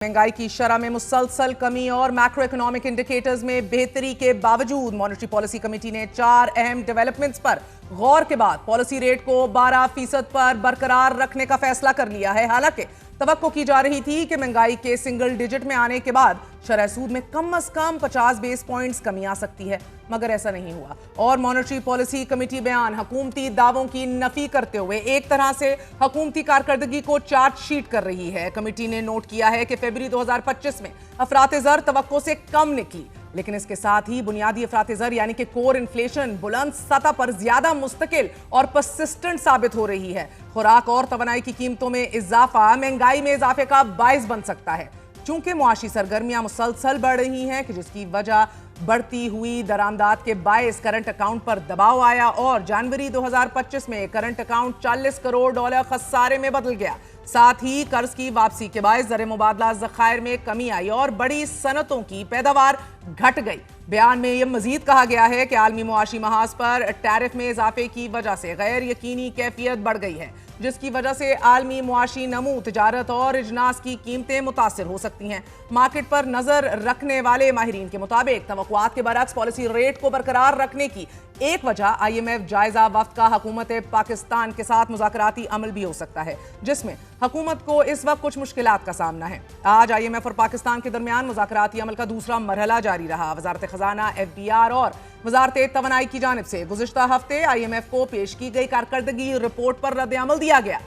महंगाई की शरह में मुसलसल कमी और मैक्रो इकोनॉमिक इंडिकेटर्स में बेहतरी के बावजूद मॉनेटरी पॉलिसी कमेटी ने 4 अहम डेवलपमेंट्स पर गौर के बाद पॉलिसी रेट को 12% पर बरकरार रखने का फैसला कर लिया है। हालांकि तवक्को की जा रही थी कि महंगाई के सिंगल डिजिट में आने के बाद शरह सूद में कम से कम 50 बेस पॉइंट्स कमी आ सकती है, मगर ऐसा नहीं हुआ। और मॉनेटरी पॉलिसी कमेटी बयान हुकूमती दावों की नफी करते हुए एक तरह से हुकूमती कारकर्दगी को चार्जशीट कर रही है। कमेटी ने नोट किया है कि फरवरी 2025 में अफरात-ए-ज़र तवक्को से कम निकली, लेकिन इसके साथ ही बुनियादी अफरात-ए-ज़र यानी कि कोर इन्फ्लेशन बुलंद सतह पर ज्यादा मुस्तकिल और परसिस्टेंट साबित हो रही है। खुराक और तवानाई की कीमतों में इजाफा महंगाई में इजाफे का बाइस बन सकता है। चूंकि मुआशी सरगर्मियां मुसलसल बढ़ रही हैं कि जिसकी वजह बढ़ती हुई दरामदात के बायस करंट अकाउंट पर दबाव आया और जनवरी 2025 में करंट अकाउंट $40 करोड़ खसारे में बदल गया। साथ ही कर्ज की वापसी के बायस ज़र मुबादला ज़खायर में कमी आई और बड़ी सनतों की पैदावार घट गई। बयान में यह मजीद कहा गया है कि आलमी मुआशी महाज पर टैरिफ में इजाफे की वजह से गैर यकीनी कैफियत बढ़ गई है, जिसकी वजह से आलमी मुआशी नमू, तिजारत और इजनास की कीमतें मुतासिर हो सकती हैं। मार्केट पर नजर रखने वाले माहिरीन के मुताबिक तवक्कुआत के बरअक्स पॉलिसी रेट को बरकरार रखने की एक वजह IMF जायजा वक्त का हुकूमत पाकिस्तान के साथ मुज़ाकराती अमल भी हो सकता है, जिसमें हुकूमत को इस वक्त कुछ मुश्किलात का सामना है। आज IMF और पाकिस्तान के दरमियान मुज़ाकराती अमल का दूसरा मरहला जारी रहा। वजारत खजाना, FDR और वजारत तवानाई की जानिब से गुज़िश्ता हफ्ते IMF को पेश की गई कारकर्दगी रिपोर्ट पर रद्द अमल दिया गया।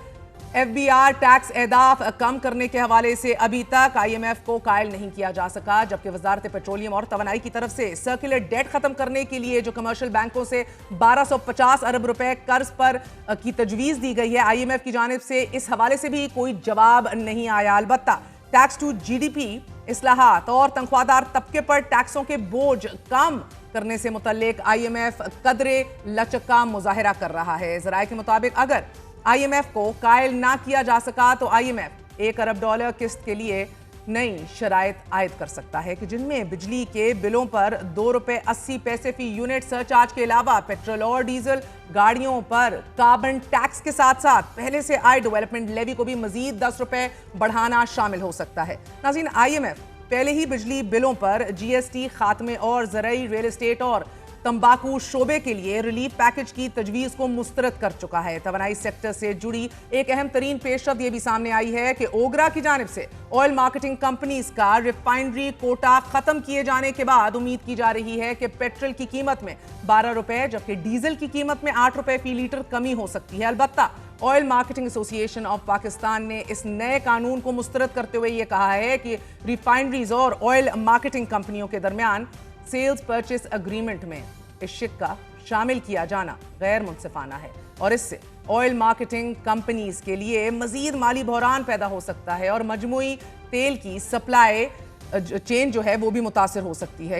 FBR टैक्स एहदाफ कम करने के हवाले से अभी तक IMF को कायल नहीं किया जा सका, जबकि वजारत पेट्रोलियम और तवानाई की तरफ से सर्कुलर डेट खत्म करने के लिए जो कमर्शियल बैंकों से 1250 अरब रुपए कर्ज पर की तजवीज़ दी गई है, IMF की जानिब से इस हवाले से भी कोई जवाब नहीं आया। अलबत्ता टैक्स टू GDP, इस्लाहात और तनख्वाहदार तबके पर टैक्सों के बोझ कम करने से मुतल्लिक IMF कदरे लचक का मुजाहिरा कर रहा है। ज़राए के मुताबिक अगर IMF को कायल ना किया जा सका तो IMF $1 अरब किस्त के लिए नई शराइत आयद कर सकता है कि जिनमें बिजली के बिलों पर ₹2.80 फी यूनिट सरचार्ज के अलावा पेट्रोल और डीजल गाड़ियों पर कार्बन टैक्स के साथ साथ पहले से आय डेवलपमेंट लेवी को भी मजीद ₹10 बढ़ाना शामिल हो सकता है। नाज़रीन, IMF पहले ही बिजली बिलों पर GST खात्मे और ज़रई, रियल एस्टेट और तंबाकू शोबे के लिए रिलीफ पैकेज की तजवीज़ को मुस्तरद कर चुका है। तवानाई सेक्टर से जुड़ी एक अहम तरीन पेशरफ ये भी सामने आई है कि ओगरा की जानिब से ऑयल मार्केटिंग कंपनीज का रिफाइनरी कोटा खत्म किए जाने के बाद उम्मीद की जा रही है कि पेट्रोल की कीमत में ₹12 जबकि डीजल की कीमत में ₹8 फी लीटर कमी हो सकती है। अलबत्ता oil marketing association of Pakistan ने इस नए कानून को मुस्तरद करते हुए ये कहा है कि रिफाइनरीज और ऑयल मार्केटिंग कंपनियों के दरमियान सेल्स परचेस एग्रीमेंट में इस शिक्का शामिल किया जाना गैर मुनसिफाना है और इससे ऑयल मार्केटिंग कंपनीज के लिए मजीद माली बहरान पैदा हो सकता है और मजमूई तेल की सप्लाई चेन जो है वो भी मुतासिर हो सकती है।